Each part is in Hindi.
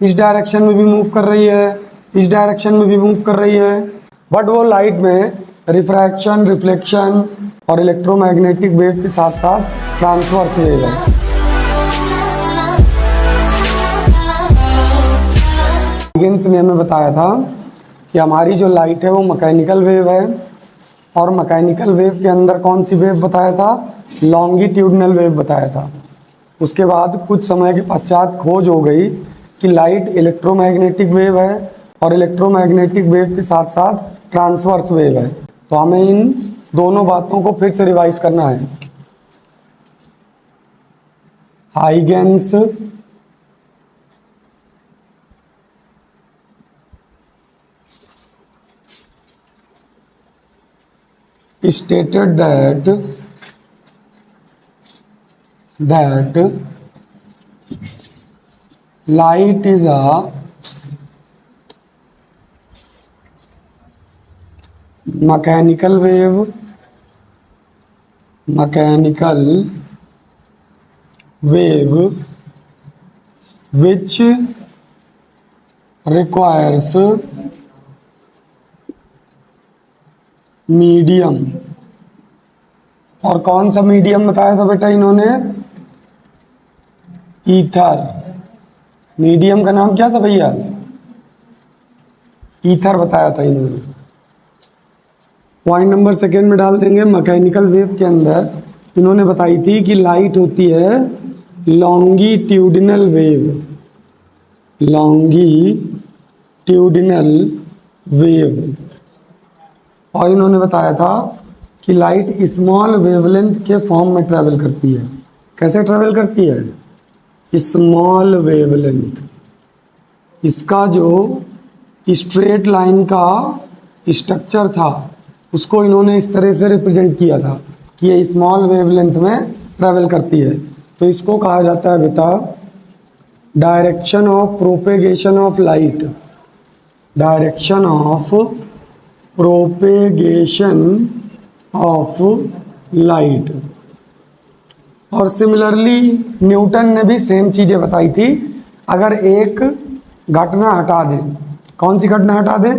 इस डायरेक्शन में भी मूव कर रही है, इस डायरेक्शन में भी मूव कर रही है। बट वो लाइट में रिफ्रैक्शन, रिफ्लेक्शन और इलेक्ट्रोमैग्नेटिक वेव के साथ साथ ट्रांसवर्स वेव है। हिगिंस ने हमें बताया था कि हमारी जो लाइट है वो मैकेनिकल वेव है, और मैकेनिकल वेव के अंदर कौन सी वेव बताया था? लॉन्गिट्यूडनल वेव बताया था। उसके बाद कुछ समय के पश्चात खोज हो गई कि लाइट इलेक्ट्रोमैग्नेटिक वेव है और इलेक्ट्रोमैग्नेटिक वेव के साथ साथ ट्रांसवर्स वेव है। तो हमें इन दोनों बातों को फिर से रिवाइज करना है। Huygens stated that light is a mechanical wave which requires medium. और कौन सा मीडियम बताया था बेटा इन्होंने? ईथर। मीडियम का नाम क्या था भैया? ईथर बताया था इन्होंने। पॉइंट नंबर सेकेंड में डाल देंगे। मैकेनिकल वेव के अंदर इन्होंने बताई थी कि लाइट होती है लॉन्गिट्यूडिनल वेव, लॉन्गिट्यूडिनल वेव। और इन्होंने बताया था कि लाइट स्मॉल वेवलेंथ के फॉर्म में ट्रैवल करती है। कैसे ट्रैवल करती है? Small wavelength. इसका जो स्ट्रेट लाइन का स्ट्रक्चर था उसको इन्होंने इस तरह से रिप्रेजेंट किया था कि ये स्मॉल वेवलेंथ में ट्रैवल करती है। तो इसको कहा जाता है बेटा direction of propagation of light, direction of propagation of light. और सिमिलरली न्यूटन ने भी सेम चीज़ें बताई थी। अगर एक घटना हटा दें, कौन सी घटना हटा दें?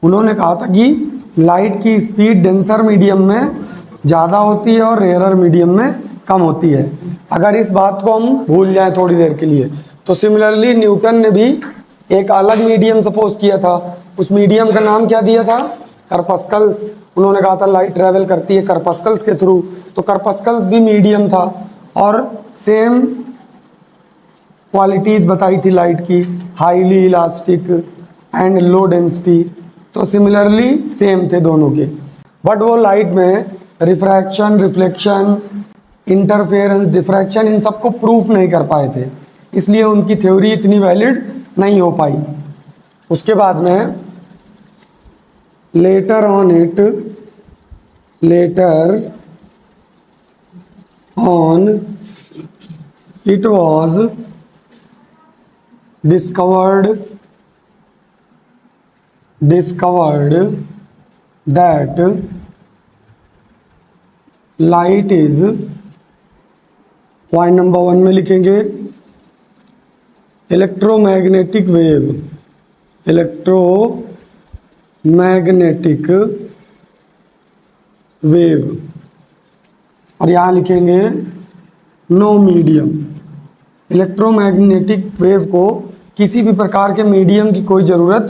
उन्होंने कहा था कि लाइट की स्पीड डेंसर मीडियम में ज़्यादा होती है और रेयरर मीडियम में कम होती है। अगर इस बात को हम भूल जाएं थोड़ी देर के लिए, तो सिमिलरली न्यूटन ने भी एक अलग मीडियम सपोज किया था। उस मीडियम का नाम क्या दिया था? करपस्कल्स। उन्होंने कहा था लाइट ट्रैवल करती है करपस्कल्स के थ्रू, तो करपस्कल्स भी मीडियम था और सेम क्वालिटीज़ बताई थी लाइट की, highly elastic and low density. तो सिमिलरली सेम थे दोनों के। बट वो लाइट में रिफ्रैक्शन, रिफ्लेक्शन, इंटरफेरेंस, डिफ्रैक्शन इन सबको प्रूफ नहीं कर पाए थे, इसलिए उनकी थ्योरी इतनी वैलिड नहीं हो पाई। उसके बाद में later on it was discovered that light is, point number 1 में लिखेंगे इलेक्ट्रोमैग्नेटिक वेव, इलेक्ट्रोमैग्नेटिक वेव। और यहाँ लिखेंगे नो मीडियम। इलेक्ट्रोमैग्नेटिक वेव को किसी भी प्रकार के मीडियम की कोई ज़रूरत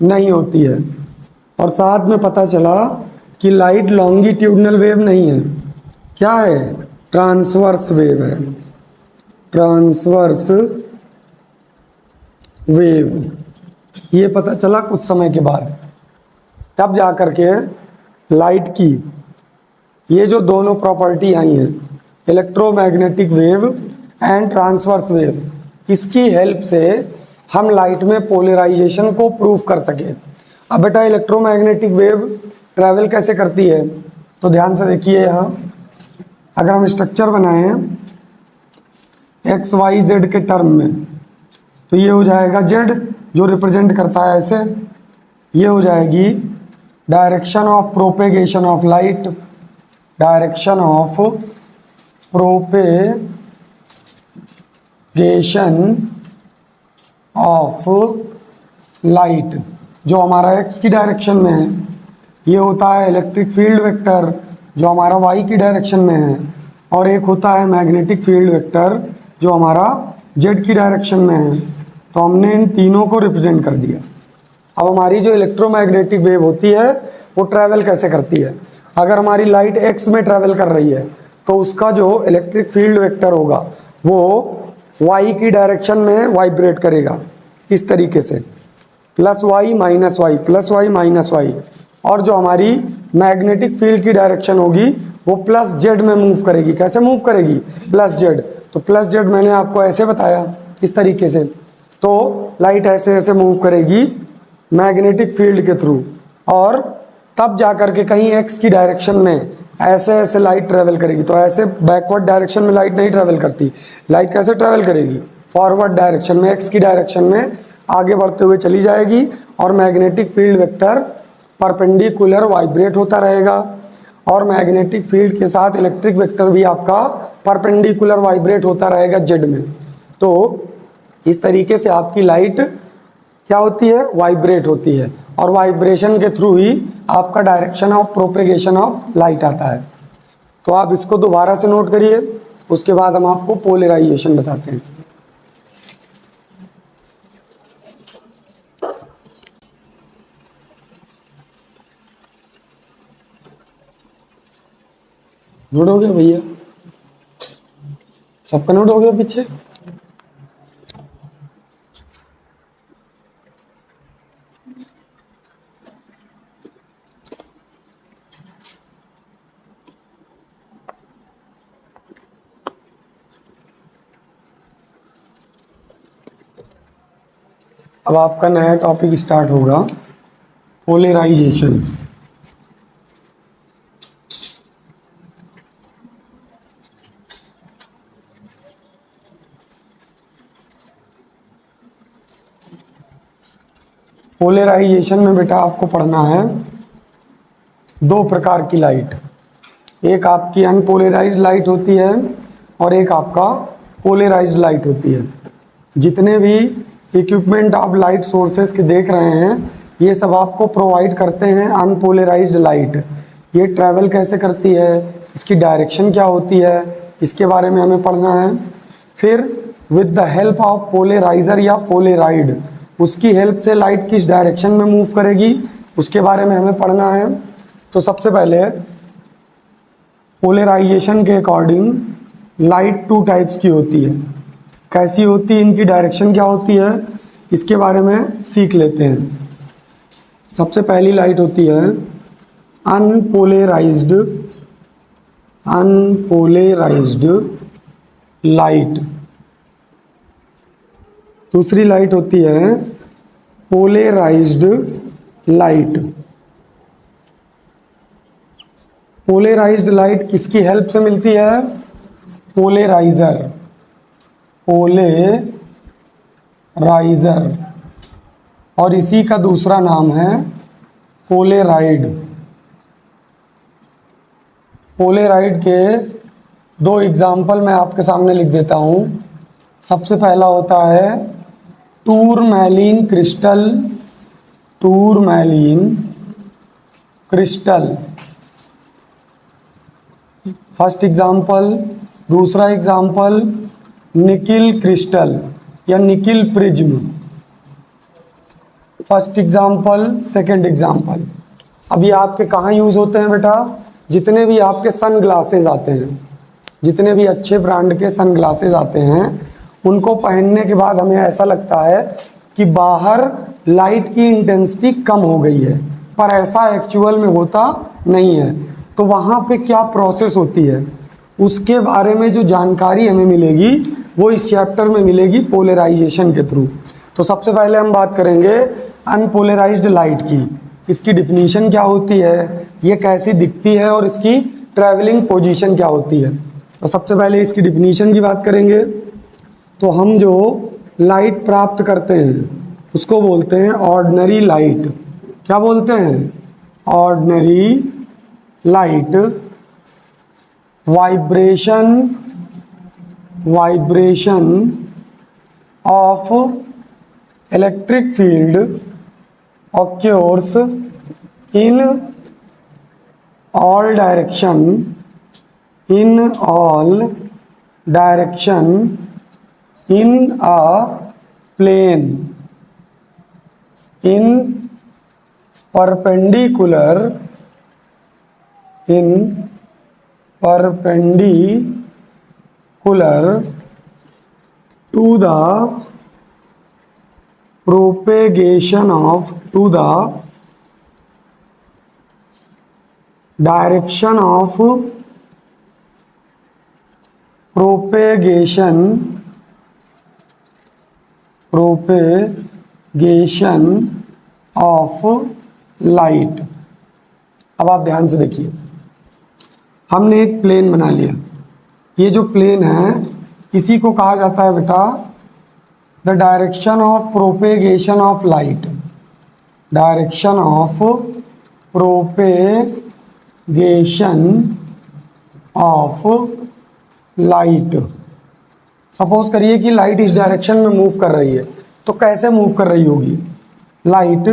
नहीं होती है। और साथ में पता चला कि लाइट लॉन्गिट्यूडनल वेव नहीं है, क्या है? ट्रांसवर्स वेव है, ट्रांसवर्स वेव। ये पता चला कुछ समय के बाद, तब जा कर के लाइट की ये जो दोनों प्रॉपर्टी आई हैं, electromagnetic wave and transverse wave, इसकी हेल्प से हम लाइट में पोलराइजेशन को प्रूव कर सके। अब बेटा इलेक्ट्रोमैग्नेटिक वेव ट्रैवल कैसे करती है? तो ध्यान से देखिए, यहाँ अगर हम स्ट्रक्चर बनाएं एक्स वाई जेड के टर्म में, तो ये हो जाएगा जेड जो रिप्रेजेंट करता है ऐसे, ये हो जाएगी direction of propagation of light, direction of propagation of light जो हमारा एक्स की डायरेक्शन में है, ये होता है इलेक्ट्रिक फील्ड वेक्टर जो हमारा वाई की डायरेक्शन में है, और एक होता है मैग्नेटिक फील्ड वेक्टर जो हमारा जेड की डायरेक्शन में है। तो हमने इन तीनों को रिप्रेजेंट कर दिया। अब हमारी जो इलेक्ट्रोमैग्नेटिक वेव होती है वो ट्रैवल कैसे करती है। अगर हमारी लाइट एक्स में ट्रैवल कर रही है तो उसका जो इलेक्ट्रिक फील्ड वेक्टर होगा वो वाई की डायरेक्शन में वाइब्रेट करेगा इस तरीके से, plus y minus y, plus y minus y. और जो हमारी मैग्नेटिक फील्ड की डायरेक्शन होगी वो प्लस जेड में मूव करेगी। कैसे मूव करेगी? Plus Z. तो प्लस जेड मैंने आपको ऐसे बताया इस तरीके से। तो लाइट ऐसे ऐसे मूव करेगी मैग्नेटिक फील्ड के थ्रू, और तब जा कर के कहीं एक्स की डायरेक्शन में ऐसे ऐसे लाइट ट्रैवल करेगी। तो ऐसे बैकवर्ड डायरेक्शन में लाइट नहीं ट्रैवल करती। लाइट कैसे ट्रैवल करेगी? फॉरवर्ड डायरेक्शन में, एक्स की डायरेक्शन में आगे बढ़ते हुए चली जाएगी, और magnetic field vector perpendicular vibrate होता रहेगा, और मैग्नेटिक फील्ड के साथ इलेक्ट्रिक वेक्टर भी आपका परपेंडिकुलर वाइब्रेट होता रहेगा जेड में। तो इस तरीके से आपकी लाइट क्या होती है? वाइब्रेट होती है, और वाइब्रेशन के थ्रू ही आपका direction of propagation of light आता है। तो आप इसको दोबारा से नोट करिए, उसके बाद हम आपको पोलराइजेशन बताते हैं। नोट हो गया भैया? सबका नोट हो गया पीछे? अब आपका नया टॉपिक स्टार्ट होगा, पोलराइजेशन। पोलराइजेशन में बेटा आपको पढ़ना है दो प्रकार की लाइट। एक आपकी अनपोलराइज्ड लाइट होती है और एक आपका पोलराइज्ड लाइट होती है। जितने भी इक्विपमेंट आप लाइट सोर्सेस के देख रहे हैं ये सब आपको प्रोवाइड करते हैं अनपोलराइज्ड लाइट। ये ट्रैवल कैसे करती है, इसकी डायरेक्शन क्या होती है, इसके बारे में हमें पढ़ना है। फिर with the help of polariser या पोलराइड, उसकी हेल्प से लाइट किस डायरेक्शन में मूव करेगी उसके बारे में हमें पढ़ना है। तो सबसे पहले पोलराइजेशन के अकॉर्डिंग लाइट टू टाइप्स की होती है। कैसी होती है, इनकी डायरेक्शन क्या होती है, इसके बारे में सीख लेते हैं। सबसे पहली लाइट होती है अनपोलराइज्ड लाइट। दूसरी लाइट होती है पोलराइज्ड लाइट। पोलराइज्ड लाइट किसकी हेल्प से मिलती है? पोलराइजर। और इसी का दूसरा नाम है पोलराइड। पोलराइड के दो एग्जाम्पल मैं आपके सामने लिख देता हूँ। सबसे पहला होता है टूरमैलीन क्रिस्टल। First example. दूसरा एग्जाम्पल निकिल क्रिस्टल या Nicol prism. First example, second example. अब ये आपके कहाँ यूज़ होते हैं बेटा? जितने भी आपके सन ग्लासेज आते हैं, जितने भी अच्छे ब्रांड के सन ग्लासेज आते हैं, उनको पहनने के बाद हमें ऐसा लगता है कि बाहर लाइट की इंटेंसिटी कम हो गई है, पर ऐसा एक्चुअल में होता नहीं है। तो वहाँ पे क्या प्रोसेस होती है उसके बारे में जो जानकारी हमें मिलेगी वो इस चैप्टर में मिलेगी पोलराइजेशन के थ्रू। तो सबसे पहले हम बात करेंगे अनपोलराइज्ड लाइट की। इसकी डिफिनीशन क्या होती है, ये कैसी दिखती है और इसकी ट्रैवलिंग पोजीशन क्या होती है। तो सबसे पहले इसकी डिफिनीशन की बात करेंगे। तो हम जो लाइट प्राप्त करते हैं उसको बोलते हैं ऑर्डिनरी लाइट। क्या बोलते हैं? Ordinary light. Vibration of electric field occurs in all direction in a plane in perpendicular to the propagation of direction of propagation of light. अब आप ध्यान से देखिए, हमने एक प्लेन बना लिया। ये जो प्लेन है इसी को कहा जाता है बेटा the direction of propagation of light. Direction of propagation of light. Suppose करिए कि लाइट इस डायरेक्शन में मूव कर रही है, तो कैसे मूव कर रही होगी? लाइट,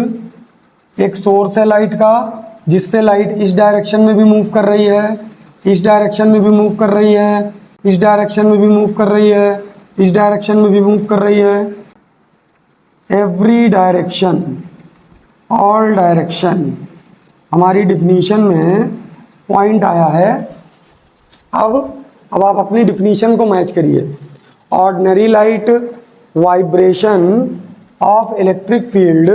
एक सोर्स है लाइट का जिससे लाइट इस डायरेक्शन में भी मूव कर रही है, इस डायरेक्शन में भी मूव कर रही है, इस डायरेक्शन में भी मूव कर रही है, इस डायरेक्शन में भी मूव कर रही है। एवरी डायरेक्शन, ऑल डायरेक्शन हमारी डिफिनीशन में पॉइंट आया है। अब आप अपनी डिफिनीशन को मैच करिए। Ordinary light vibration of electric field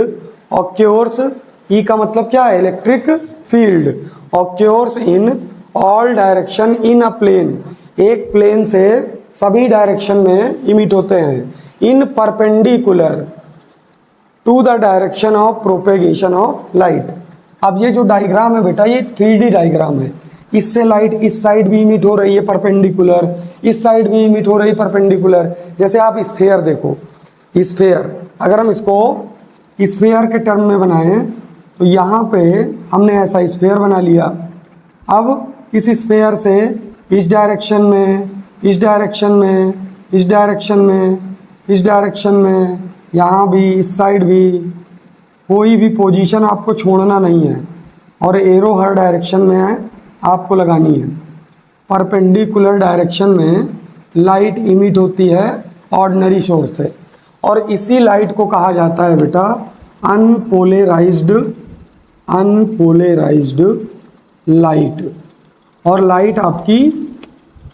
occurs, E का मतलब क्या है? Electric field occurs in all direction in a plane, एक प्लेन से सभी डायरेक्शन में इमिट होते हैं। In perpendicular to the direction of propagation of light. अब ये जो डायग्राम है बेटा, ये 3D डायग्राम है। इससे लाइट इस साइड भी इमिट हो रही है परपेंडिकुलर, इस साइड भी इमिट हो रही है परपेंडिकुलर। जैसे आप स्फेयर देखो, स्फेयर अगर हम इसको स्फेयर के टर्म में बनाएं तो यहाँ पे हमने ऐसा स्फेयर बना लिया। अब इस स्फेयर से इस डायरेक्शन में, इस डायरेक्शन में, इस डायरेक्शन में, इस डायरेक्शन में, यहाँ भी, इस साइड भी, कोई भी पोजीशन आपको छोड़ना नहीं है और एरो हर डायरेक्शन में आपको लगानी है। परपेंडिकुलर डायरेक्शन में लाइट इमिट होती है ऑर्डिनरी सोर्स से, और इसी लाइट को कहा जाता है बेटा अनपोलराइज्ड लाइट। और लाइट आपकी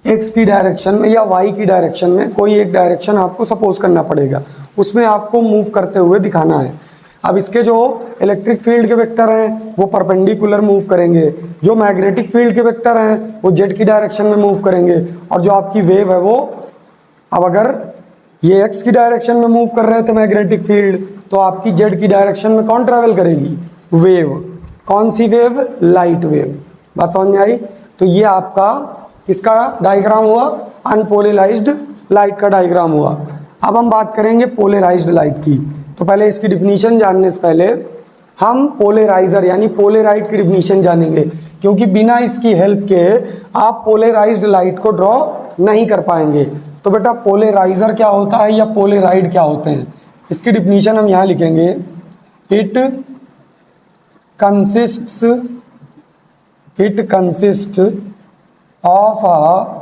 एक्स की डायरेक्शन में या वाई की डायरेक्शन में, कोई एक डायरेक्शन आपको सपोज करना पड़ेगा, उसमें आपको मूव करते हुए दिखाना है। अब इसके जो इलेक्ट्रिक फील्ड के वेक्टर हैं वो परपेंडिकुलर मूव करेंगे, जो मैग्नेटिक फील्ड के वेक्टर हैं वो जेड की डायरेक्शन में मूव करेंगे, और जो आपकी वेव है वो, अब अगर ये एक्स की डायरेक्शन में मूव कर रहे थे मैग्नेटिक फील्ड, तो आपकी जेड की डायरेक्शन में कौन ट्रैवल करेगी? वेव। कौन सी वेव? Light wave. बात समझ में आई? तो ये आपका किसका डायग्राम हुआ? अनपोलराइज्ड लाइट का डायग्राम हुआ। अब हम बात करेंगे पोलराइज्ड लाइट की। तो पहले इसकी डिफिनीशन जानने से पहले हम पोलराइजर यानी पोलराइट की डिफिनीशन जानेंगे, क्योंकि बिना इसकी हेल्प के आप पोलराइज्ड लाइट को ड्रॉ नहीं कर पाएंगे। तो बेटा पोलराइजर क्या होता है या पोलराइड क्या होते हैं, इसकी डिफिनीशन हम यहाँ लिखेंगे। It consist of a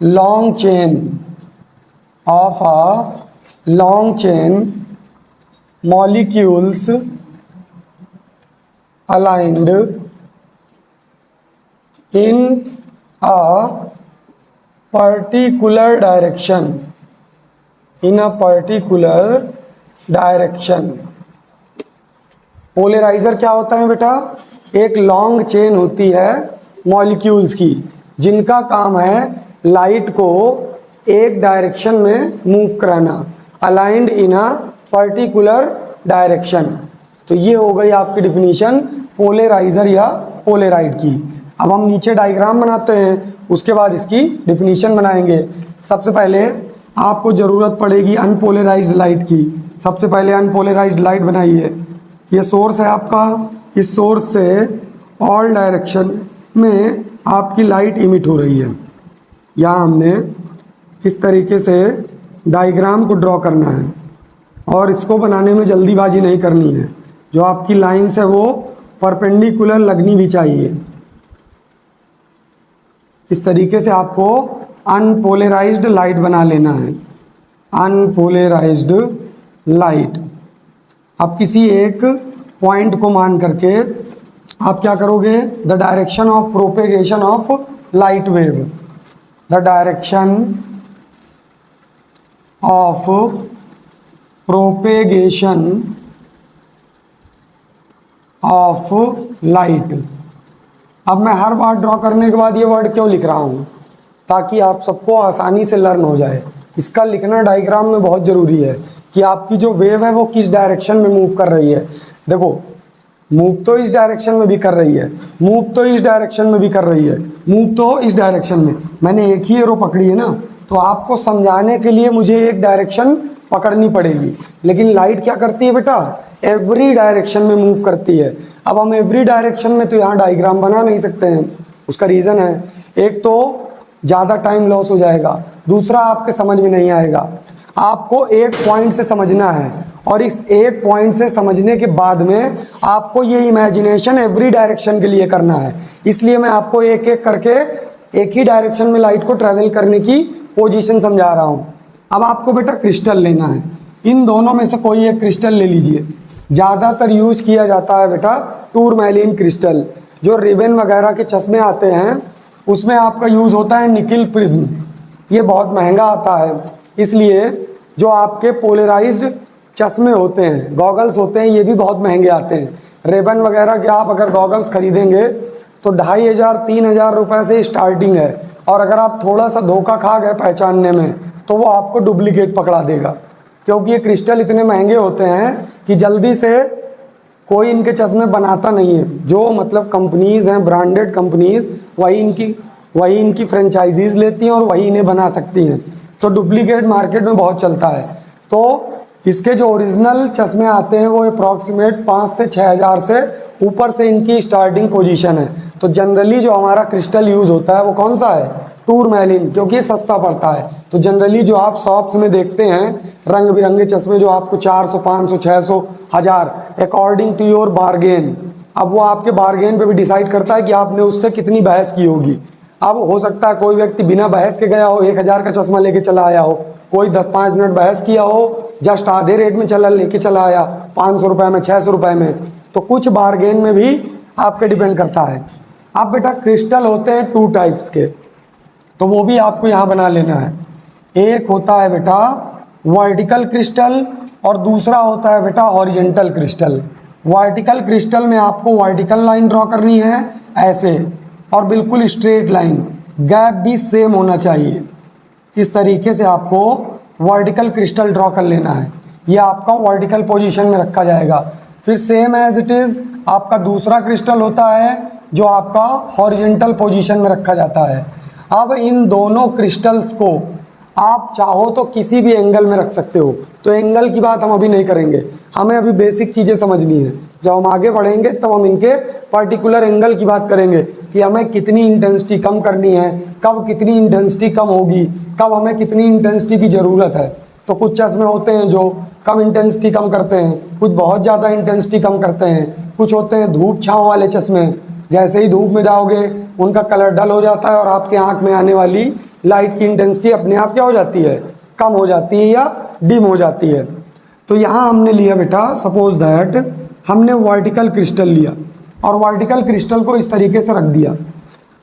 long chain molecules aligned in a particular direction, polariser क्या होता है बेटा? एक लॉन्ग चेन होती है मॉलिक्यूल्स की, जिनका काम है लाइट को एक डायरेक्शन में मूव कराना, aligned in a particular direction. तो ये हो गई आपकी डिफिनीशन पोलराइजर या पोलराइड की। अब हम नीचे डायग्राम बनाते हैं, उसके बाद इसकी डिफिनीशन बनाएंगे। सबसे पहले आपको ज़रूरत पड़ेगी अनपोलराइज्ड लाइट की। सबसे पहले अनपोलराइज्ड लाइट बनाइए। ये सोर्स है आपका, इस सोर्स से ऑल डायरेक्शन में आपकी लाइट इमिट हो रही है। यहाँ हमने इस तरीके से डायग्राम को ड्रॉ करना है। और इसको बनाने में जल्दीबाजी नहीं करनी है। जो आपकी लाइन्स है वो परपेंडिकुलर लगनी भी चाहिए। इस तरीके से आपको अनपोलराइज्ड लाइट बना लेना है, अनपोलराइज्ड लाइट। अब किसी एक पॉइंट को मान करके आप क्या करोगे, the direction of propagation of light wave, the direction of propagation of light. अब मैं हर बार ड्रॉ करने के बाद ये वर्ड क्यों लिख रहा हूँ, ताकि आप सबको आसानी से लर्न हो जाए। इसका लिखना डायग्राम में बहुत ज़रूरी है कि आपकी जो वेव है वो किस डायरेक्शन में मूव कर रही है। देखो, मूव तो इस डायरेक्शन में भी कर रही है, मूव तो इस डायरेक्शन में भी कर रही है, मूव तो इस डायरेक्शन में। मैंने एक ही एरो पकड़ी है ना, तो आपको समझाने के लिए मुझे एक डायरेक्शन पकड़नी पड़ेगी। लेकिन लाइट क्या करती है बेटा, एवरी डायरेक्शन में मूव करती है। अब हम एवरी डायरेक्शन में तो यहाँ डायग्राम बना नहीं सकते हैं। उसका रीज़न है, एक तो ज़्यादा टाइम लॉस हो जाएगा, दूसरा आपके समझ में नहीं आएगा। आपको एक पॉइंट से समझना है और इस एक पॉइंट से समझने के बाद में आपको ये इमेजिनेशन एवरी डायरेक्शन के लिए करना है। इसलिए मैं आपको एक एक करके एक ही डायरेक्शन में लाइट को ट्रैवल करने की पोजीशन समझा रहा हूँ। अब आपको बेटा क्रिस्टल लेना है, इन दोनों में से कोई एक क्रिस्टल ले लीजिए। ज़्यादातर यूज किया जाता है बेटा टूरमैलिन क्रिस्टल। जो रिबन वगैरह के चश्मे आते हैं उसमें आपका यूज़ होता है निकिल प्रिज्म। ये बहुत महंगा आता है, इसलिए जो आपके पोलराइज्ड चश्मे होते हैं, गॉगल्स होते हैं, ये भी बहुत महंगे आते हैं। रेबन वगैरह के आप अगर गॉगल्स खरीदेंगे तो 2500-3000 रुपये से स्टार्टिंग है। और अगर आप थोड़ा सा धोखा खा गए पहचानने में तो वो आपको डुप्लीकेट पकड़ा देगा, क्योंकि ये क्रिस्टल इतने महंगे होते हैं कि जल्दी से कोई इनके चश्मे बनाता नहीं है। जो मतलब कंपनीज़ हैं, ब्रांडेड कंपनीज़, वही इनकी फ्रेंचाइजीज़ लेती हैं और वही इन्हें बना सकती हैं। तो डुप्लीकेट मार्केट में बहुत चलता है। तो इसके जो ओरिजिनल चश्मे आते हैं वो अप्रॉक्सीमेट 5 से 6000 से ऊपर से इनकी स्टार्टिंग पोजीशन है। तो जनरली जो हमारा क्रिस्टल यूज़ होता है वो कौन सा है, टूरमैलिन, क्योंकि ये सस्ता पड़ता है। तो जनरली जो आप शॉप्स में देखते हैं रंग बिरंगे चश्मे जो आपको 400, 500, 600, 1000 अकॉर्डिंग टू योर बार्गेन। अब वो आपके बार्गेन पे भी डिसाइड करता है कि आपने उससे कितनी बहस की होगी। अब हो सकता है कोई व्यक्ति बिना बहस के गया हो, 1000 का चश्मा लेके चला आया हो, कोई 10-5 मिनट बहस किया हो, जस्ट आधे रेट में चला लेके चला आया 500 रुपये में, 600 रुपये में। तो कुछ बार्गेन में भी आपके डिपेंड करता है। अब बेटा क्रिस्टल होते हैं 2 टाइप्स के, तो वो भी आपको यहाँ बना लेना है। एक होता है बेटा वर्टिकल क्रिस्टल और दूसरा होता है बेटा हॉरिजेंटल क्रिस्टल। वर्टिकल क्रिस्टल में आपको वर्टिकल लाइन ड्रॉ करनी है ऐसे, और बिल्कुल स्ट्रेट लाइन, गैप भी सेम होना चाहिए। इस तरीके से आपको वर्टिकल क्रिस्टल ड्रॉ कर लेना है। ये आपका वर्टिकल पोजीशन में रखा जाएगा। फिर सेम एज इट इज़ आपका दूसरा क्रिस्टल होता है जो आपका हॉरिजेंटल पोजीशन में रखा जाता है। अब इन दोनों क्रिस्टल्स को आप चाहो तो किसी भी एंगल में रख सकते हो। तो एंगल की बात हम अभी नहीं करेंगे, हमें अभी बेसिक चीज़ें समझनी है। जब हम आगे बढ़ेंगे तब हम इनके पर्टिकुलर एंगल की बात करेंगे कि हमें कितनी इंटेंसिटी कम करनी है, कब कितनी इंटेंसिटी कम होगी, कब हमें कितनी इंटेंसिटी की ज़रूरत है। तो कुछ चश्मे होते हैं जो कम इंटेंसिटी कम करते हैं, कुछ बहुत ज़्यादा इंटेंसिटी कम करते हैं, कुछ होते हैं धूप छाँव वाले चश्मे। जैसे ही धूप में जाओगे उनका कलर डल हो जाता है और आपके आँख में आने वाली लाइट की इंटेंसिटी अपने आप क्या हो जाती है, कम हो जाती है या डिम हो जाती है। तो यहाँ हमने लिया बेटा, सपोज दैट हमने वर्टिकल क्रिस्टल लिया और वर्टिकल क्रिस्टल को इस तरीके से रख दिया।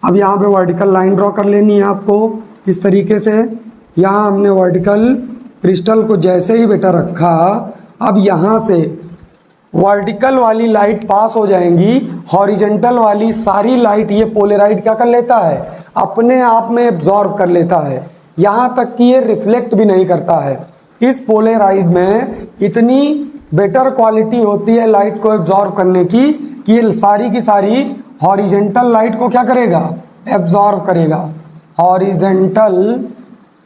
अब यहाँ पे वर्टिकल लाइन ड्रॉ कर लेनी है आपको इस तरीके से। यहाँ हमने वर्टिकल क्रिस्टल को जैसे ही बेटा रखा, अब यहाँ से वर्टिकल वाली लाइट पास हो जाएंगी, हॉरिजेंटल वाली सारी लाइट ये पोलराइड क्या कर लेता है, अपने आप में एब्जॉर्व कर लेता है। यहाँ तक कि ये रिफ्लेक्ट भी नहीं करता है। इस पोलराइड में इतनी बेटर क्वालिटी होती है लाइट को एब्जॉर्व करने की कि ये सारी की सारी हॉरिजेंटल लाइट को क्या करेगा, एब्जॉर्व करेगा। Horizontal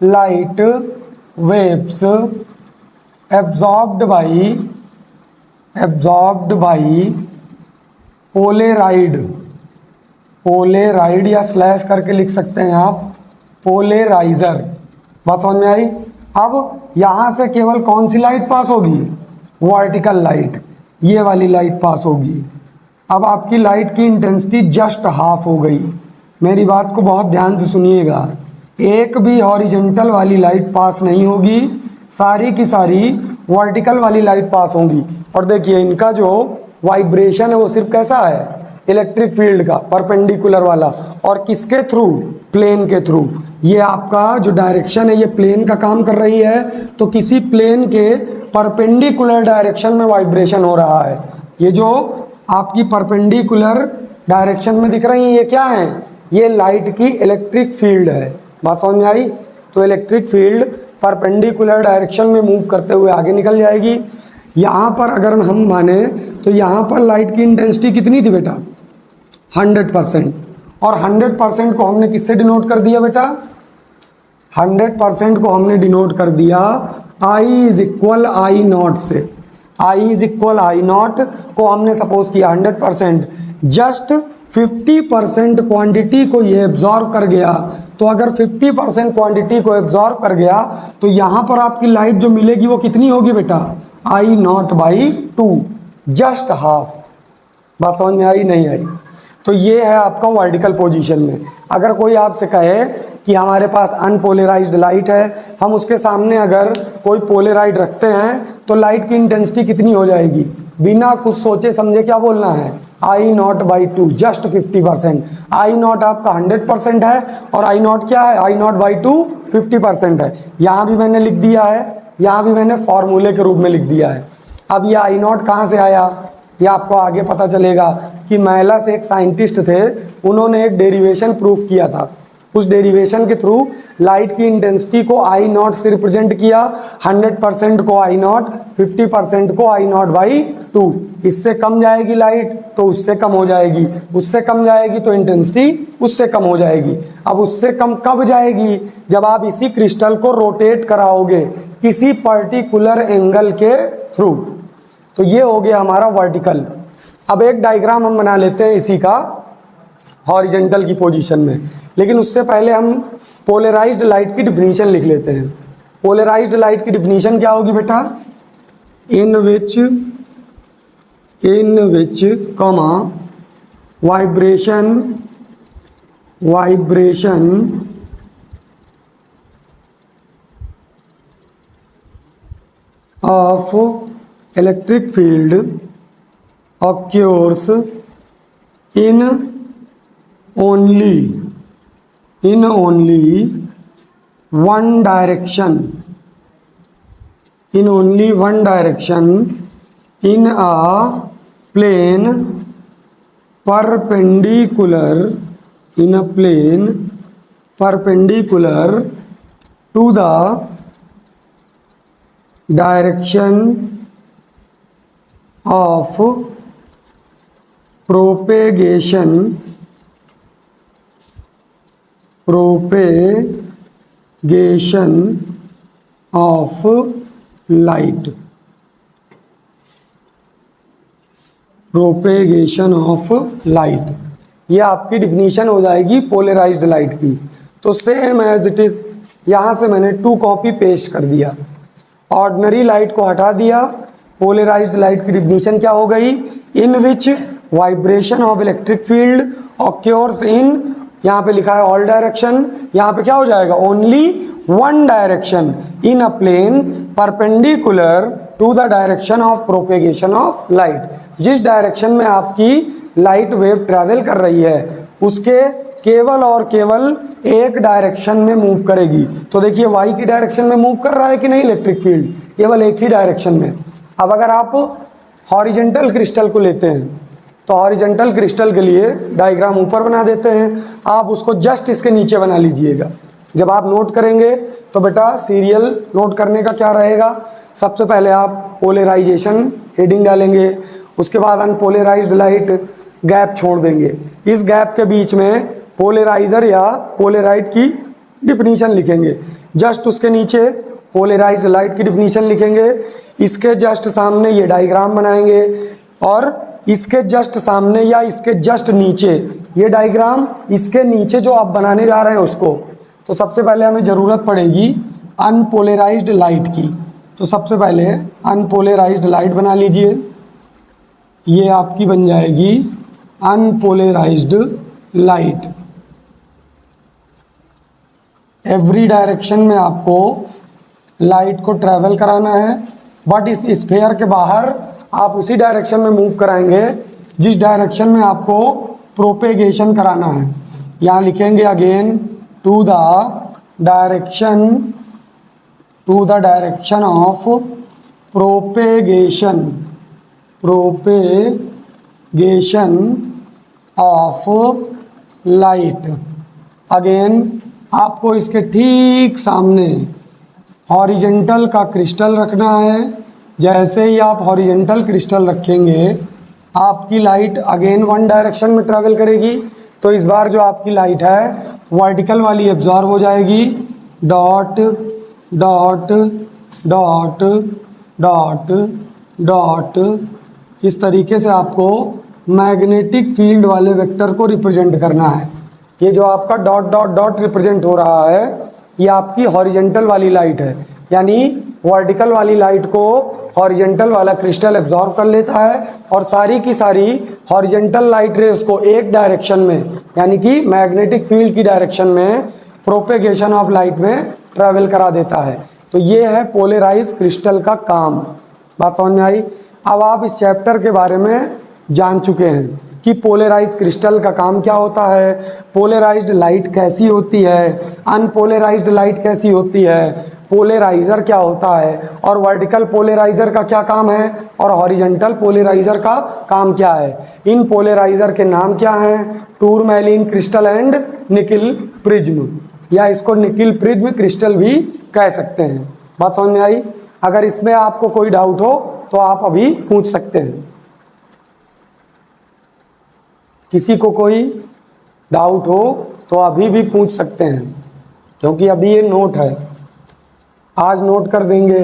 light waves absorbed by Polaroid या स्लैश करके लिख सकते हैं आप, पोलेराइजर। बात समझ में आई? अब यहाँ से केवल कौन सी लाइट पास होगी, वर्टिकल लाइट, ये वाली लाइट पास होगी। अब आपकी लाइट की इंटेंसिटी जस्ट हाफ हो गई। मेरी बात को बहुत ध्यान से सुनिएगा, एक भी हॉरिजेंटल वाली लाइट पास नहीं होगी, सारी की सारी वर्टिकल वाली लाइट पास होंगी। और देखिए इनका जो वाइब्रेशन है वो सिर्फ कैसा है, इलेक्ट्रिक फील्ड का, परपेंडिकुलर वाला, और किसके थ्रू, प्लेन के थ्रू। ये आपका जो डायरेक्शन है ये प्लेन का काम कर रही है, तो किसी प्लेन के परपेंडिकुलर डायरेक्शन में वाइब्रेशन हो रहा है। ये जो आपकी परपेंडिकुलर डायरेक्शन में दिख रही है ये क्या है, ये लाइट की इलेक्ट्रिक फील्ड है। बात समझ में आई? तो इलेक्ट्रिक फील्ड परपेंडिकुलर डायरेक्शन में मूव करते हुए आगे निकल जाएगी। यहाँ पर अगर हम माने तो यहाँ पर लाइट की इंटेंसिटी कितनी थी बेटा, 100%। और 100% को हमने किससे डिनोट कर दिया बेटा, 100% को हमने डिनोट कर दिया I is equal I not से। I is equal I not को हमने सपोज किया 100%, जस्ट 50% क्वांटिटी को ये एब्जॉर्व कर गया। तो अगर 50% क्वांटिटी को एब्जॉर्व कर गया तो यहाँ पर आपकी लाइट जो मिलेगी वो कितनी होगी बेटा, I not by 2, just half. बात समझ में आई नहीं आई? तो ये है आपका वर्टिकल पोजीशन में। अगर कोई आपसे कहे कि हमारे पास अनपोलराइज्ड लाइट है, हम उसके सामने अगर कोई पोलराइड रखते हैं तो लाइट की इंटेंसिटी कितनी हो जाएगी, बिना कुछ सोचे समझे क्या बोलना है, I not by 2, just 50%। I not आपका 100% है और I नॉट क्या है, I नॉट बाई 2 50% है। यहाँ भी मैंने लिख दिया है, यहाँ भी मैंने फॉर्मूले के रूप में लिख दिया है। अब ये I नॉट कहाँ से आया, ये आपको आगे पता चलेगा कि मैलस एक साइंटिस्ट थे, उन्होंने एक डेरिवेशन प्रूफ किया था। उस डेरिवेशन के थ्रू लाइट की इंटेंसिटी को I नॉट से रिप्रेजेंट किया, 100% को I नॉट, 50% को I नॉट बाई 2। इससे कम जाएगी लाइट तो उससे कम हो जाएगी, उससे कम जाएगी तो इंटेंसिटी उससे कम हो जाएगी। अब उससे कम कब जाएगी, जब आप इसी क्रिस्टल को रोटेट कराओगे किसी पर्टिकुलर एंगल के थ्रू। तो ये हो गया हमारा वर्टिकल। अब एक डायग्राम हम बना लेते हैं इसी का हॉरिजेंटल की पोजीशन में, लेकिन उससे पहले हम पोलराइज्ड लाइट की डिफिनीशन लिख लेते हैं। पोलराइज्ड लाइट की डिफिनीशन क्या होगी बेटा, in which comma vibration of electric field occurs in only one direction, in a plane perpendicular to the direction of propagation of light, propagation of light. ये आपकी डिफिनीशन हो जाएगी पोलराइज्ड लाइट की। तो सेम एज इट इज यहाँ से मैंने 2 कॉपी पेस्ट कर दिया, ऑर्डिनरी लाइट को हटा दिया। पोलराइज्ड लाइट की डिफिनीशन क्या हो गई, इन विच vibration of electric field occurs इन, यहाँ पे लिखा है ऑल डायरेक्शन, यहाँ पे क्या हो जाएगा, only one direction in a plane perpendicular to the direction of propagation of light. जिस डायरेक्शन में आपकी लाइट वेव ट्रैवल कर रही है उसके केवल और केवल एक डायरेक्शन में मूव करेगी। तो देखिए वाई की डायरेक्शन में मूव कर रहा है कि नहीं इलेक्ट्रिक फील्ड, केवल एक ही डायरेक्शन में। अब अगर आप हॉरिजेंटल क्रिस्टल को लेते हैं तो हॉरिजेंटल क्रिस्टल के लिए डायग्राम ऊपर बना देते हैं, आप उसको जस्ट इसके नीचे बना लीजिएगा। जब आप नोट करेंगे तो बेटा सीरियल नोट करने का क्या रहेगा, सबसे पहले आप पोलराइजेशन हेडिंग डालेंगे, उसके बाद अनपोलराइज्ड लाइट गैप छोड़ देंगे, इस गैप के बीच में पोलराइजर या पोलराइड की डिफिनीशन लिखेंगे, जस्ट उसके नीचे पोलराइज्ड लाइट की डिफिनीशन लिखेंगे, इसके जस्ट सामने ये डायग्राम बनाएंगे और इसके जस्ट सामने या इसके जस्ट नीचे ये डायग्राम, इसके नीचे जो आप बनाने जा रहे हैं उसको। तो सबसे पहले हमें ज़रूरत पड़ेगी अनपोलराइज्ड लाइट की। तो सबसे पहले अनपोलराइज्ड लाइट बना लीजिए। ये आपकी बन जाएगी अनपोलराइज्ड लाइट। एवरी डायरेक्शन में आपको लाइट को ट्रैवल कराना है, बट इस स्फेयर के बाहर आप उसी डायरेक्शन में मूव कराएंगे जिस डायरेक्शन में आपको प्रोपेगेशन कराना है। यहाँ लिखेंगे again to the direction of propagation of light. Again आपको इसके ठीक सामने हॉरिजेंटल का क्रिस्टल रखना है। जैसे ही आप हॉरिजेंटल क्रिस्टल रखेंगे आपकी लाइट अगेन वन डायरेक्शन में ट्रैवल करेगी। तो इस बार जो आपकी लाइट है वर्टिकल वाली एब्जॉर्ब हो जाएगी। Dot dot dot dot dot इस तरीके से आपको मैग्नेटिक फील्ड वाले वेक्टर को रिप्रेजेंट करना है। ये जो आपका डॉट डॉट डॉट रिप्रेजेंट हो रहा है ये आपकी हॉरिजेंटल वाली लाइट है, यानी वर्टिकल वाली लाइट को हॉरिजेंटल वाला क्रिस्टल एब्जॉर्ब कर लेता है और सारी की सारी हॉरिजेंटल लाइट रेस को एक डायरेक्शन में यानी कि मैग्नेटिक फील्ड की डायरेक्शन में प्रोपेगेशन ऑफ लाइट में ट्रैवल करा देता है। तो ये है पोलराइज क्रिस्टल का काम। बात समझ में आई? अब आप इस चैप्टर के बारे में जान चुके हैं कि पोलराइज क्रिस्टल का काम क्या होता है, पोलराइज्ड लाइट कैसी होती है, अनपोलराइज्ड लाइट कैसी होती है, पोलराइजर क्या होता है और वर्टिकल पोलराइजर का क्या काम है और हॉरिजॉन्टल पोलराइजर का काम क्या है। इन पोलराइजर के नाम क्या हैं? टूरमैलिन क्रिस्टल एंड निकिल प्रिज्म, या इसको निकिल प्रिज्म क्रिस्टल भी कह सकते हैं। बात समझ में आई? अगर इसमें आपको कोई डाउट हो तो आप अभी पूछ सकते हैं। किसी को कोई डाउट हो तो अभी भी पूछ सकते हैं, क्योंकि अभी ये नोट है। आज नोट कर देंगे,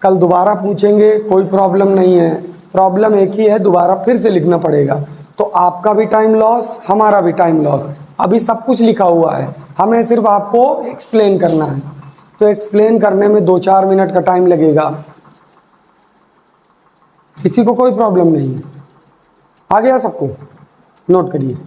कल दोबारा पूछेंगे, कोई प्रॉब्लम नहीं है। प्रॉब्लम एक ही है, दोबारा फिर से लिखना पड़ेगा। तो आपका भी टाइम लॉस, हमारा भी टाइम लॉस। अभी सब कुछ लिखा हुआ है, हमें सिर्फ आपको एक्सप्लेन करना है। तो एक्सप्लेन करने में 2-4 मिनट का टाइम लगेगा। किसी को कोई प्रॉब्लम नहीं है? आ गया सबको? नोट करिए।